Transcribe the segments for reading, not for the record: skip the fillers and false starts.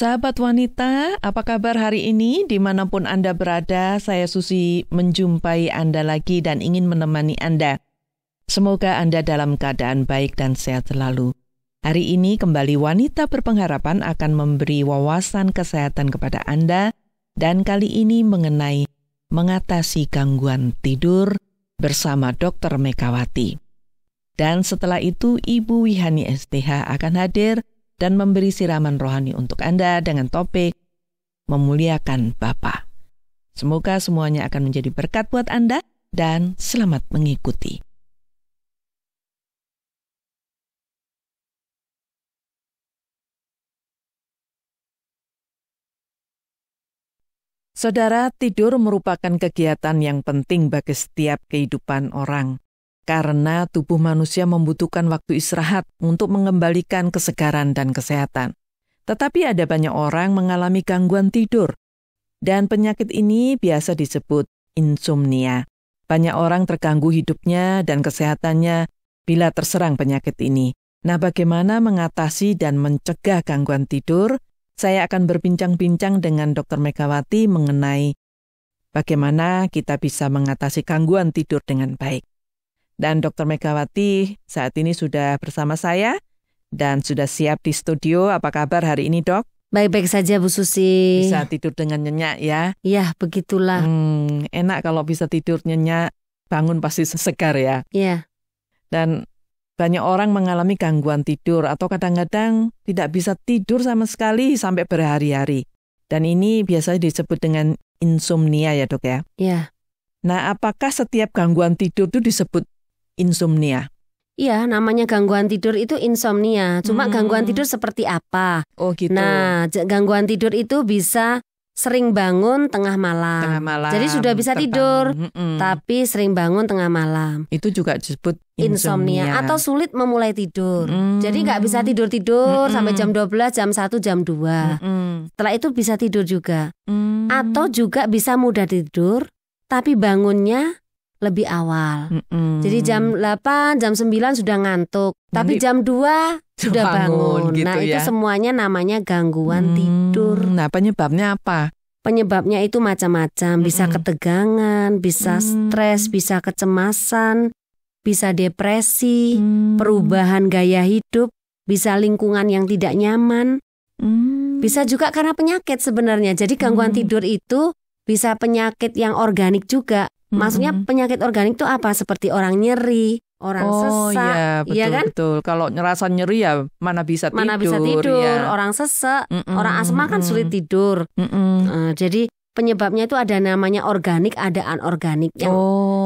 Sahabat wanita, apa kabar hari ini? Dimanapun Anda berada, saya Susi menjumpai Anda lagi dan ingin menemani Anda. Semoga Anda dalam keadaan baik dan sehat selalu. Hari ini kembali Wanita Berpengharapan akan memberi wawasan kesehatan kepada Anda, dan kali ini mengenai mengatasi gangguan tidur bersama Dr. Megawati. Dan setelah itu Ibu Wihani STH akan hadir dan memberi siraman rohani untuk Anda dengan topik memuliakan Bapa. Semoga semuanya akan menjadi berkat buat Anda dan selamat mengikuti. Saudara, tidur merupakan kegiatan yang penting bagi setiap kehidupan orang. Karena tubuh manusia membutuhkan waktu istirahat untuk mengembalikan kesegaran dan kesehatan. Tetapi ada banyak orang mengalami gangguan tidur. Dan penyakit ini biasa disebut insomnia. Banyak orang terganggu hidupnya dan kesehatannya bila terserang penyakit ini. Nah, bagaimana mengatasi dan mencegah gangguan tidur? Saya akan berbincang-bincang dengan Dr. Megawati mengenai bagaimana kita bisa mengatasi gangguan tidur dengan baik. Dan Dr. Megawati saat ini sudah bersama saya dan sudah siap di studio. Apa kabar hari ini, Dok? Baik-baik saja, Bu Susi. Bisa tidur dengan nyenyak ya? Iya, begitulah. Enak kalau bisa tidur nyenyak, bangun pasti segar ya? Iya. Dan banyak orang mengalami gangguan tidur atau kadang-kadang tidak bisa tidur sama sekali sampai berhari-hari. Dan ini biasanya disebut dengan insomnia ya, Dok ya? Iya. Nah, apakah setiap gangguan tidur itu disebut insomnia? Iya, namanya gangguan tidur itu insomnia. Cuma gangguan tidur seperti apa? Oh gitu. Nah, gangguan tidur itu bisa sering bangun tengah malam. Tengah malam. Jadi sudah bisa tidur, tapi sering bangun tengah malam. Itu juga disebut insomnia. Atau sulit memulai tidur. Jadi nggak bisa tidur-tidur sampai jam 12, jam 1, jam 2. Setelah itu bisa tidur juga. Atau juga bisa mudah tidur, tapi bangunnya lebih awal. Jadi jam 8, jam 9 sudah ngantuk. Tapi jam 2 sudah bangun. Gitu nah ya? itu semuanya namanya gangguan tidur. Nah, penyebabnya apa? Penyebabnya itu macam-macam. Bisa ketegangan, bisa stres, bisa kecemasan, bisa depresi, perubahan gaya hidup, bisa lingkungan yang tidak nyaman. Bisa juga karena penyakit sebenarnya. Jadi gangguan tidur itu bisa penyakit yang organik juga. Maksudnya penyakit organik itu apa? Seperti orang nyeri, orang sesak, iya kan? Betul. Kalau ngerasa nyeri ya mana bisa tidur. Mana bisa tidur, ya. Orang sesak, orang asma kan sulit tidur. Jadi penyebabnya itu ada namanya organik, ada anorganik.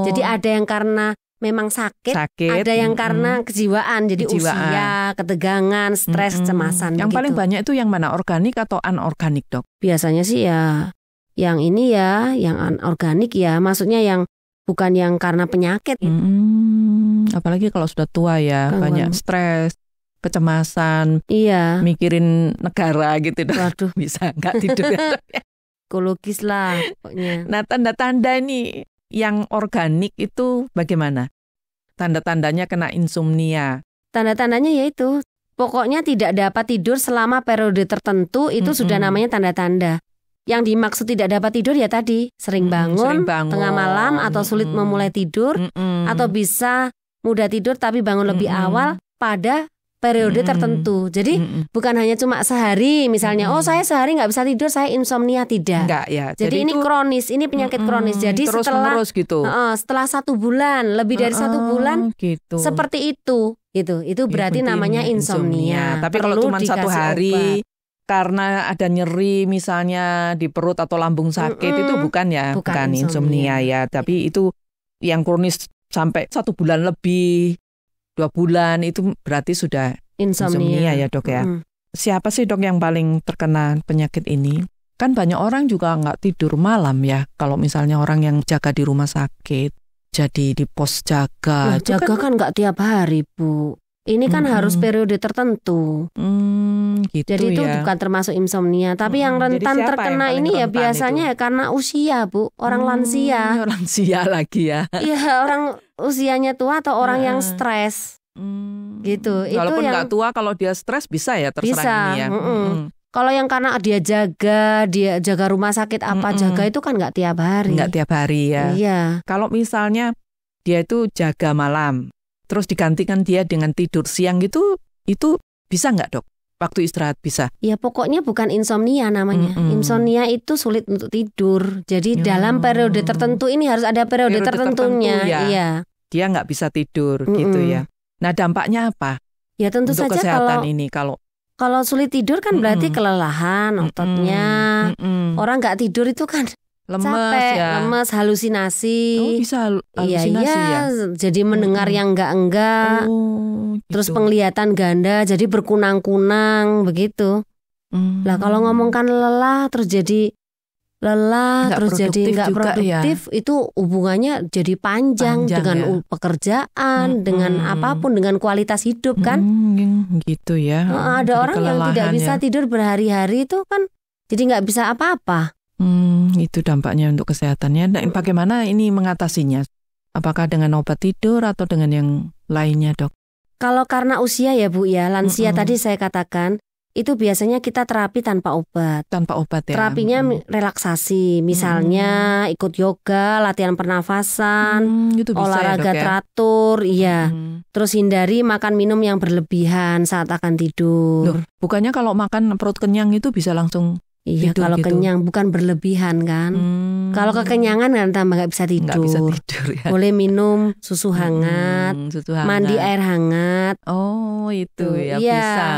Jadi ada yang karena memang sakit. Ada yang karena kejiwaan. Jadi usia, ketegangan, stres, kecemasan. Yang begitu. paling banyak itu yang mana, organik atau anorganik, Dok? Biasanya sih ya yang ini ya, yang anorganik ya, maksudnya yang bukan yang karena penyakit. Apalagi kalau sudah tua ya, banyak stres, kecemasan, mikirin negara gitu. Waduh, bisa nggak tidur ya? Psikologis lah pokoknya. Nah, tanda-tanda ini yang organik itu bagaimana? Tanda-tandanya kena insomnia. Tanda-tandanya yaitu pokoknya tidak dapat tidur selama periode tertentu, itu sudah namanya tanda-tanda. Yang dimaksud tidak dapat tidur ya tadi, sering bangun tengah malam atau sulit memulai tidur, atau bisa mudah tidur tapi bangun lebih awal pada periode tertentu. Jadi bukan hanya cuma sehari misalnya, saya sehari nggak bisa tidur, saya insomnia, tidak. Enggak, ya. Jadi ini kronis, ini penyakit kronis. Jadi terus-menerus gitu. Setelah 1 bulan, lebih dari 1 bulan, gitu. seperti itu. Itu berarti namanya insomnia. Tapi kalau cuma 1 hari, karena ada nyeri misalnya di perut atau lambung sakit, itu bukan ya, bukan insomnia ya. Tapi itu yang kronis sampai 1 bulan lebih, 2 bulan, itu berarti sudah insomnia ya, Dok ya. Siapa sih, Dok, yang paling terkena penyakit ini? Kan banyak orang juga nggak tidur malam ya. Kalau misalnya orang yang jaga di rumah sakit, jadi di pos jaga. Nah, jaga kan nggak tiap hari, Bu. Ini kan harus periode tertentu. Gitu. Jadi itu ya. bukan termasuk insomnia. Tapi yang rentan terkena ini ya biasanya ya karena usia, Bu. Orang lansia. Lansia lagi ya. Iya, orang usianya tua atau orang yang stres. Gitu. Walaupun itu yang nggak tua, kalau dia stres bisa ya terserang bisa. ini ya. Kalau yang karena dia jaga rumah sakit jaga itu kan nggak tiap hari. Nggak tiap hari ya. Iya. Kalau misalnya dia itu jaga malam, terus digantikan dia dengan tidur siang gitu, itu bisa nggak dok? Waktu istirahat bisa? Ya pokoknya bukan insomnia namanya. Insomnia itu sulit untuk tidur. Jadi dalam periode tertentu ini harus ada periode tertentunya. Iya. Dia nggak bisa tidur gitu ya. Nah dampaknya apa? Ya tentu untuk saja kesehatan ini kalau sulit tidur kan berarti kelelahan ototnya. Orang nggak tidur itu kan lemes, halusinasi. Oh bisa halusinasi ya? Jadi mendengar yang enggak. Gitu. Terus penglihatan ganda, jadi berkunang-kunang begitu. Lah kalau ngomongkan lelah terus jadi jadi nggak produktif, itu hubungannya jadi panjang dengan pekerjaan, dengan apapun, dengan kualitas hidup kan. Gitu ya. Ada orang yang tidak bisa tidur berhari-hari itu kan jadi nggak bisa apa-apa. Itu dampaknya untuk kesehatannya. Nah, bagaimana ini mengatasinya? Apakah dengan obat tidur atau dengan yang lainnya, dok? Kalau karena usia ya Bu ya, lansia tadi saya katakan, itu biasanya kita terapi tanpa obat. Tanpa obat ya? Terapinya relaksasi, misalnya ikut yoga, latihan pernafasan, itu bisa olahraga ya, dok, ya? teratur, iya. Terus hindari makan minum yang berlebihan saat akan tidur. Loh, bukannya kalau makan perut kenyang itu bisa langsung iya, tidur kalau gitu? kenyang bukan berlebihan kan. Kalau kekenyangan kan tambah nggak bisa tidur. Nggak bisa tidur ya. Boleh minum susu hangat, mandi air hangat. Oh itu ya iya. bisa.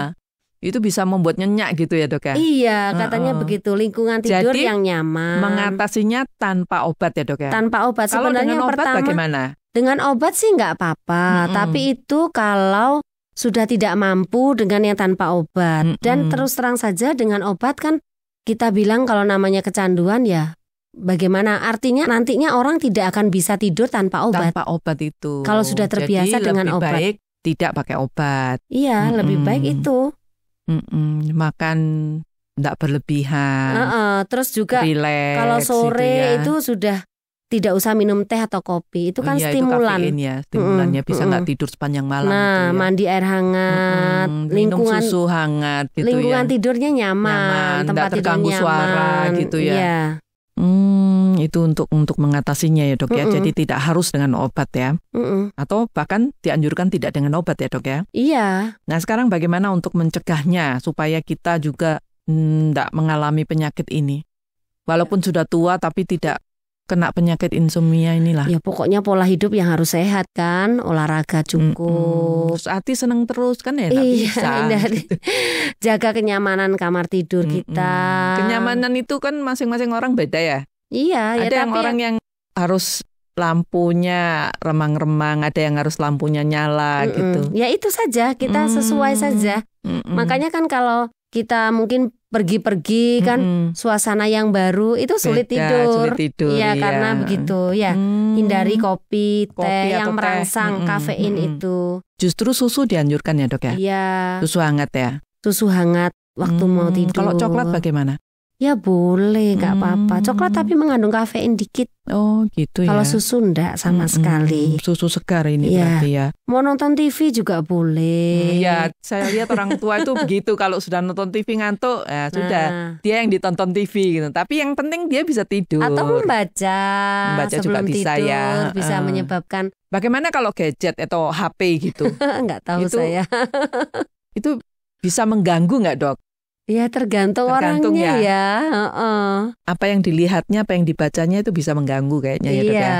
Itu bisa membuat nyenyak gitu ya dok ya? Iya katanya begitu, lingkungan tidur jadi, yang nyaman. Mengatasinya tanpa obat ya dok ya? Tanpa obat. Kalau sebenarnya dengan obat pertama, bagaimana? Dengan obat sih nggak apa-apa, tapi itu kalau sudah tidak mampu dengan yang tanpa obat. Dan terus terang saja dengan obat kan kita bilang kalau namanya kecanduan ya bagaimana, artinya nantinya orang tidak akan bisa tidur tanpa obat. Tanpa obat itu. Kalau sudah terbiasa jadi dengan lebih obat. baik tidak pakai obat. Iya, lebih baik itu. Makan tidak berlebihan. Terus juga relax, kalau sore gitu ya. itu sudah tidak usah minum teh atau kopi. Itu kan stimulan. Itu kafein ya, stimulannya bisa nggak tidur sepanjang malam. Nah, gitu ya. Mandi air hangat, minum susu hangat gitu lingkungan ya. tidurnya nyaman, tempat terganggu tidur suara nyaman, gitu ya. Iya. Itu untuk mengatasinya ya dok ya. Jadi tidak harus dengan obat ya. Atau bahkan dianjurkan tidak dengan obat ya dok ya. Iya. Nah sekarang bagaimana untuk mencegahnya supaya kita juga tidak mengalami penyakit ini. Walaupun sudah tua tapi tidak kena penyakit insomnia inilah. Ya pokoknya pola hidup yang harus sehat kan, olahraga cukup. Terus hati seneng terus kan ya nggak bisa. Jaga kenyamanan kamar tidur kita. Kenyamanan itu kan masing-masing orang beda ya. Iya. Ada yang orang yang harus lampunya remang-remang, ada yang harus lampunya nyala gitu. Ya itu saja, kita sesuai saja. Makanya kan kalau kita mungkin pergi-pergi kan suasana yang baru itu sulit tidur. Iya, karena begitu ya. Hindari kopi, teh yang merangsang kafein itu. Justru susu dianjurkan ya dok ya? Iya. Susu hangat ya? Susu hangat waktu mau tidur. Kalau coklat bagaimana? Ya boleh, nggak apa-apa. Coklat tapi mengandung kafein dikit. Oh gitu ya. Kalau susu enggak sama sekali. Susu segar ini berarti ya. Mau nonton TV juga boleh. Iya, saya lihat orang tua itu begitu. Kalau sudah nonton TV ngantuk, ya sudah. Dia yang ditonton TV gitu. Tapi yang penting dia bisa tidur. Atau membaca juga sebelum bisa tidur, ya. Bisa menyebabkan. Bagaimana kalau gadget atau HP gitu? Nggak tahu itu, saya. Itu bisa mengganggu nggak dok? Ya tergantung orangnya ya. Apa yang dilihatnya, apa yang dibacanya itu bisa mengganggu kayaknya ya dok ya.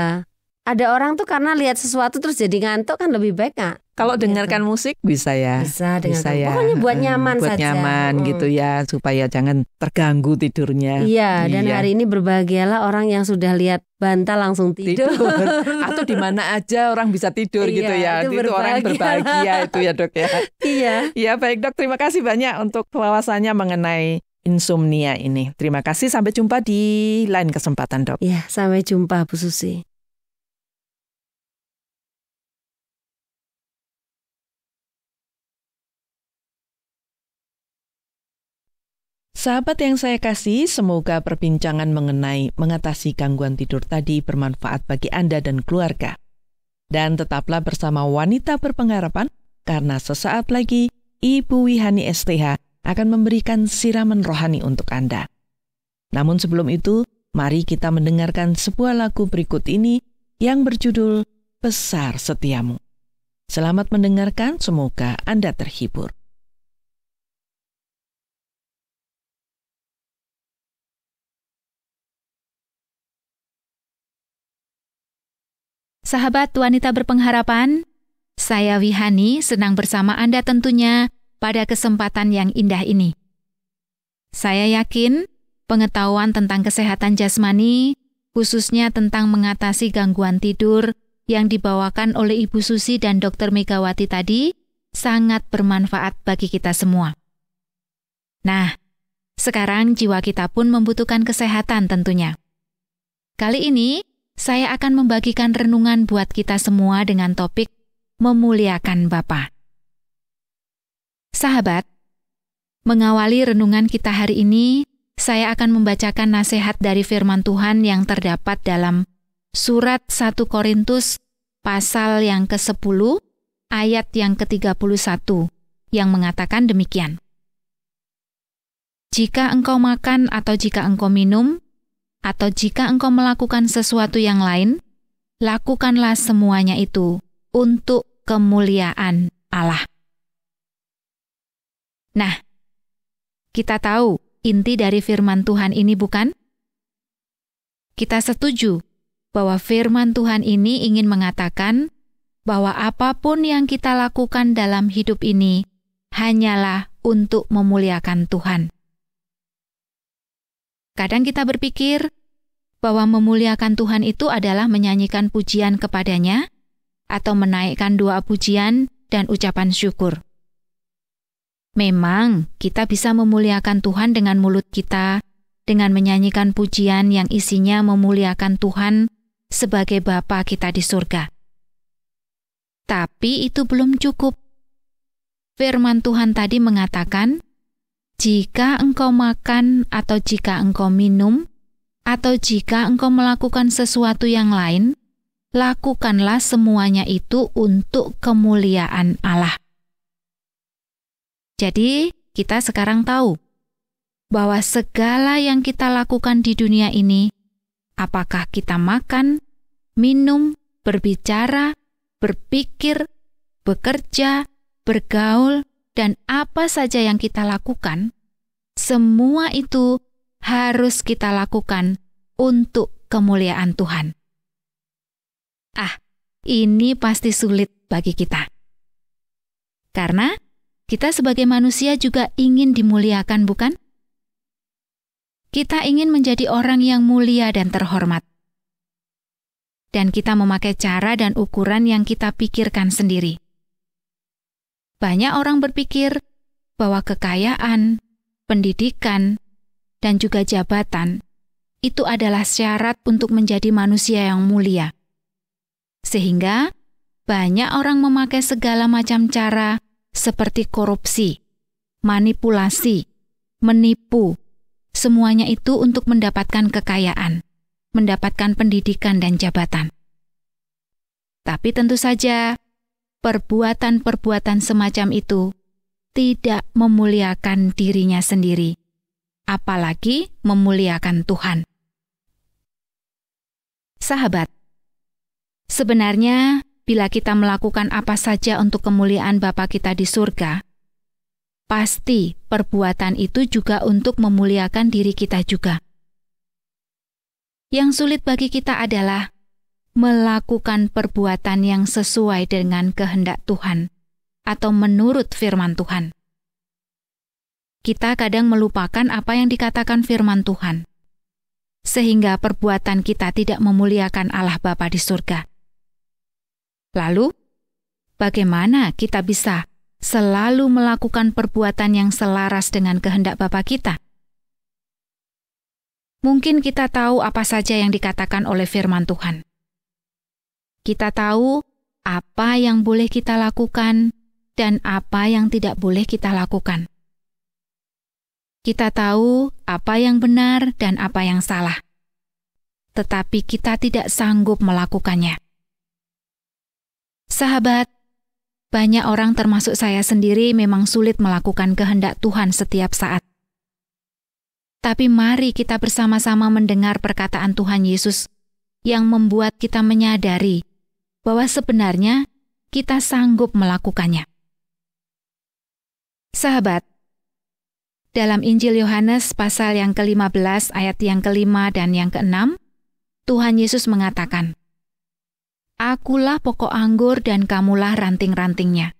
Ada orang tuh karena lihat sesuatu terus jadi ngantuk kan lebih baik nggak? Kalau dengarkan musik bisa ya. Bisa ya. Pokoknya buat nyaman saja. Buat nyaman gitu ya, supaya jangan terganggu tidurnya. Iya, dan hari ini berbahagialah orang yang sudah lihat bantal langsung tidur. Atau di mana aja orang bisa tidur gitu ya. Itu orang berbahagia itu ya dok ya. Iya. Ya baik dok, terima kasih banyak untuk wawasannya mengenai insomnia ini. Terima kasih, sampai jumpa di lain kesempatan dok. Iya, sampai jumpa Bu Susi. Sahabat yang saya kasih, semoga perbincangan mengenai mengatasi gangguan tidur tadi bermanfaat bagi Anda dan keluarga. Dan tetaplah bersama Wanita Berpengharapan, karena sesaat lagi Ibu Wihani STH akan memberikan siraman rohani untuk Anda. Namun sebelum itu, mari kita mendengarkan sebuah lagu berikut ini yang berjudul Besar Setiamu. Selamat mendengarkan, semoga Anda terhibur. Sahabat wanita berpengharapan, saya Wihani senang bersama Anda tentunya pada kesempatan yang indah ini. Saya yakin pengetahuan tentang kesehatan jasmani, khususnya tentang mengatasi gangguan tidur yang dibawakan oleh Ibu Susi dan Dr. Megawati tadi, sangat bermanfaat bagi kita semua. Nah, sekarang jiwa kita pun membutuhkan kesehatan tentunya. Kali ini, saya akan membagikan renungan buat kita semua dengan topik memuliakan Bapa. Sahabat, mengawali renungan kita hari ini, saya akan membacakan nasihat dari firman Tuhan yang terdapat dalam surat 1 Korintus pasal yang ke-10 ayat yang ke-31 yang mengatakan demikian. Jika engkau makan atau jika engkau minum, atau jika engkau melakukan sesuatu yang lain, lakukanlah semuanya itu untuk kemuliaan Allah. Nah, kita tahu inti dari firman Tuhan ini bukan? Kita setuju bahwa firman Tuhan ini ingin mengatakan bahwa apapun yang kita lakukan dalam hidup ini hanyalah untuk memuliakan Tuhan. Kadang kita berpikir bahwa memuliakan Tuhan itu adalah menyanyikan pujian kepadanya atau menaikkan doa pujian dan ucapan syukur. Memang kita bisa memuliakan Tuhan dengan mulut kita, dengan menyanyikan pujian yang isinya memuliakan Tuhan sebagai Bapa kita di surga. Tapi itu belum cukup. Firman Tuhan tadi mengatakan, jika engkau makan atau jika engkau minum, atau jika engkau melakukan sesuatu yang lain, lakukanlah semuanya itu untuk kemuliaan Allah. Jadi, kita sekarang tahu bahwa segala yang kita lakukan di dunia ini, apakah kita makan, minum, berbicara, berpikir, bekerja, bergaul, dan apa saja yang kita lakukan, semua itu harus kita lakukan untuk kemuliaan Tuhan. Ini pasti sulit bagi kita. Karena kita sebagai manusia juga ingin dimuliakan, bukan? Kita ingin menjadi orang yang mulia dan terhormat. Dan kita memakai cara dan ukuran yang kita pikirkan sendiri. Banyak orang berpikir bahwa kekayaan, pendidikan, dan juga jabatan itu adalah syarat untuk menjadi manusia yang mulia. Sehingga banyak orang memakai segala macam cara seperti korupsi, manipulasi, menipu, semuanya itu untuk mendapatkan kekayaan, mendapatkan pendidikan dan jabatan. Tapi tentu saja, perbuatan-perbuatan semacam itu tidak memuliakan dirinya sendiri, apalagi memuliakan Tuhan. Sahabat, sebenarnya bila kita melakukan apa saja untuk kemuliaan Bapa kita di surga, pasti perbuatan itu juga untuk memuliakan diri kita juga. Yang sulit bagi kita adalah melakukan perbuatan yang sesuai dengan kehendak Tuhan atau menurut firman Tuhan. Kita kadang melupakan apa yang dikatakan firman Tuhan, sehingga perbuatan kita tidak memuliakan Allah Bapa di surga. Lalu, bagaimana kita bisa selalu melakukan perbuatan yang selaras dengan kehendak Bapa kita? Mungkin kita tahu apa saja yang dikatakan oleh firman Tuhan. Kita tahu apa yang boleh kita lakukan dan apa yang tidak boleh kita lakukan. Kita tahu apa yang benar dan apa yang salah. Tetapi kita tidak sanggup melakukannya. Sahabat, Banyak orang termasuk saya sendiri memang sulit melakukan kehendak Tuhan setiap saat. Tapi mari kita bersama-sama mendengar perkataan Tuhan Yesus yang membuat kita menyadari bahwa sebenarnya kita sanggup melakukannya. Sahabat, dalam Injil Yohanes pasal yang ke-15 ayat yang ke-5 dan yang ke-6, Tuhan Yesus mengatakan, "Akulah pokok anggur dan kamulah ranting-rantingnya.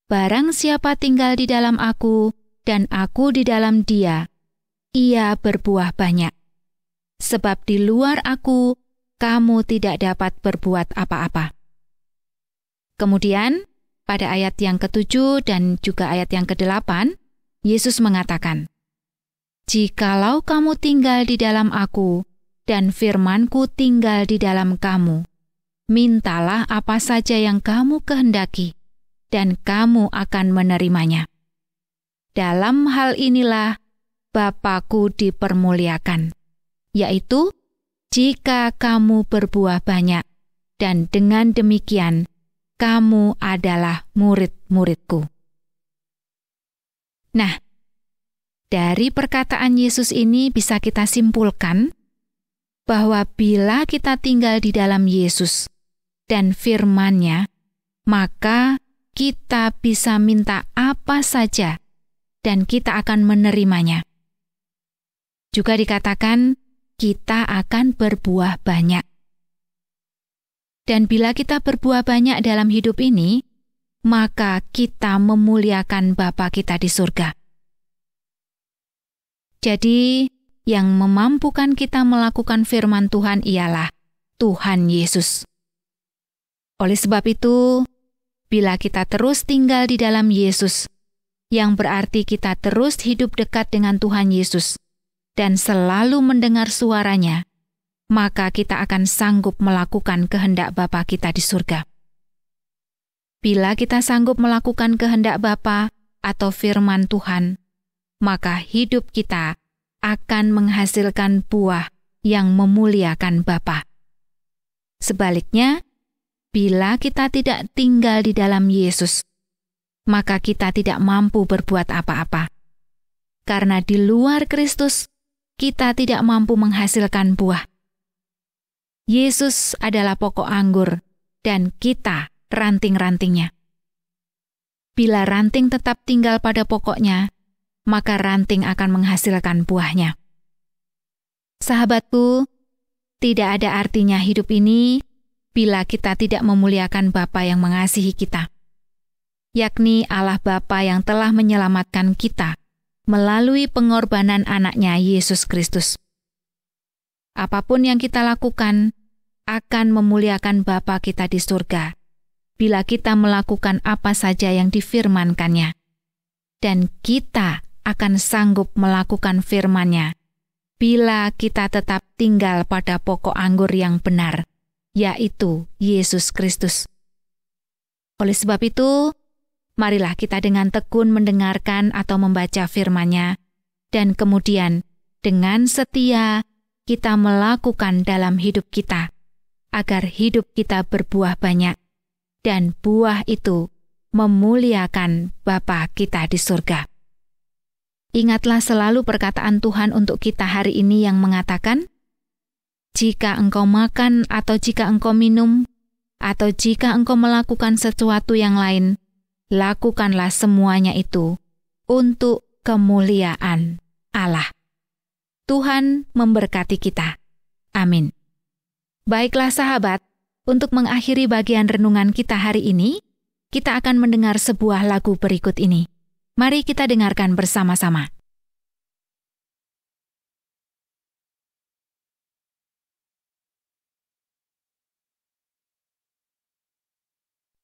Barang siapa tinggal di dalam aku dan aku di dalam dia, ia berbuah banyak. Sebab di luar aku, kamu tidak dapat berbuat apa-apa." Kemudian, pada ayat yang ke-7 dan juga ayat yang ke-8, Yesus mengatakan, "Jikalau kamu tinggal di dalam aku, dan firman-Ku tinggal di dalam kamu, mintalah apa saja yang kamu kehendaki, dan kamu akan menerimanya. Dalam hal inilah Bapa-Ku dipermuliakan, yaitu jika kamu berbuah banyak, dan dengan demikian kamu adalah murid-murid-Ku." Nah, dari perkataan Yesus ini bisa kita simpulkan bahwa bila kita tinggal di dalam Yesus dan firman-Nya, maka kita bisa minta apa saja dan kita akan menerimanya. Juga dikatakan kita akan berbuah banyak. Dan bila kita berbuah banyak dalam hidup ini, maka kita memuliakan Bapa kita di surga. Jadi, yang memampukan kita melakukan firman Tuhan ialah Tuhan Yesus. Oleh sebab itu, bila kita terus tinggal di dalam Yesus, yang berarti kita terus hidup dekat dengan Tuhan Yesus, dan selalu mendengar suara-Nya, maka kita akan sanggup melakukan kehendak Bapa kita di surga. Bila kita sanggup melakukan kehendak Bapa atau firman Tuhan, maka hidup kita akan menghasilkan buah yang memuliakan Bapa. Sebaliknya, bila kita tidak tinggal di dalam Yesus, maka kita tidak mampu berbuat apa-apa. Karena di luar Kristus, kita tidak mampu menghasilkan buah. Yesus adalah pokok anggur, dan kita ranting-rantingnya. Bila ranting tetap tinggal pada pokoknya, maka ranting akan menghasilkan buahnya. Sahabatku, tidak ada artinya hidup ini bila kita tidak memuliakan Bapa yang mengasihi kita, yakni Allah Bapa yang telah menyelamatkan kita melalui pengorbanan anaknya Yesus Kristus. Apapun yang kita lakukan akan memuliakan Bapa kita di surga bila kita melakukan apa saja yang difirmankannya, dan kita akan sanggup melakukan firman-Nya bila kita tetap tinggal pada pokok anggur yang benar, yaitu Yesus Kristus. Oleh sebab itu, marilah kita dengan tekun mendengarkan atau membaca firman-Nya, dan kemudian dengan setia kita melakukan dalam hidup kita, agar hidup kita berbuah banyak, dan buah itu memuliakan Bapa kita di surga. Ingatlah selalu perkataan Tuhan untuk kita hari ini yang mengatakan, "Jika engkau makan atau jika engkau minum, atau jika engkau melakukan sesuatu yang lain, lakukanlah semuanya itu untuk kemuliaan Allah." Tuhan memberkati kita. Amin. Baiklah sahabat, untuk mengakhiri bagian renungan kita hari ini, kita akan mendengar sebuah lagu berikut ini. Mari kita dengarkan bersama-sama.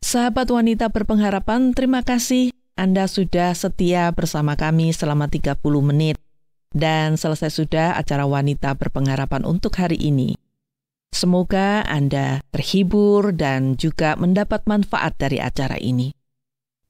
Sahabat wanita berpengharapan, terima kasih Anda sudah setia bersama kami selama 30 menit. Dan selesai sudah acara wanita berpengharapan untuk hari ini. Semoga Anda terhibur dan juga mendapat manfaat dari acara ini.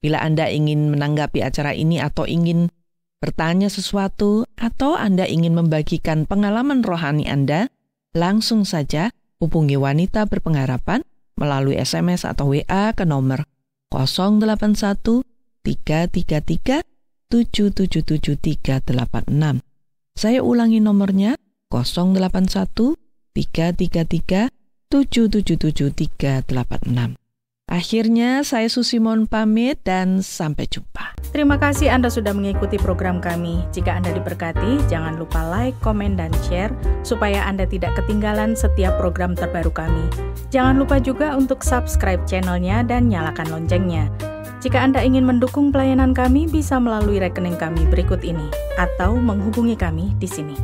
Bila Anda ingin menanggapi acara ini atau ingin bertanya sesuatu, atau Anda ingin membagikan pengalaman rohani Anda, langsung saja hubungi Wanita Berpengharapan melalui SMS atau WA ke nomor 081 333 777 386. Saya ulangi nomornya 081 333 777 386. Akhirnya saya Susimon pamit dan sampai jumpa. Terima kasih Anda sudah mengikuti program kami. Jika Anda diberkati, jangan lupa like, komen, dan share supaya Anda tidak ketinggalan setiap program terbaru kami. Jangan lupa juga untuk subscribe channelnya dan nyalakan loncengnya. Jika Anda ingin mendukung pelayanan kami, bisa melalui rekening kami berikut ini atau menghubungi kami di sini.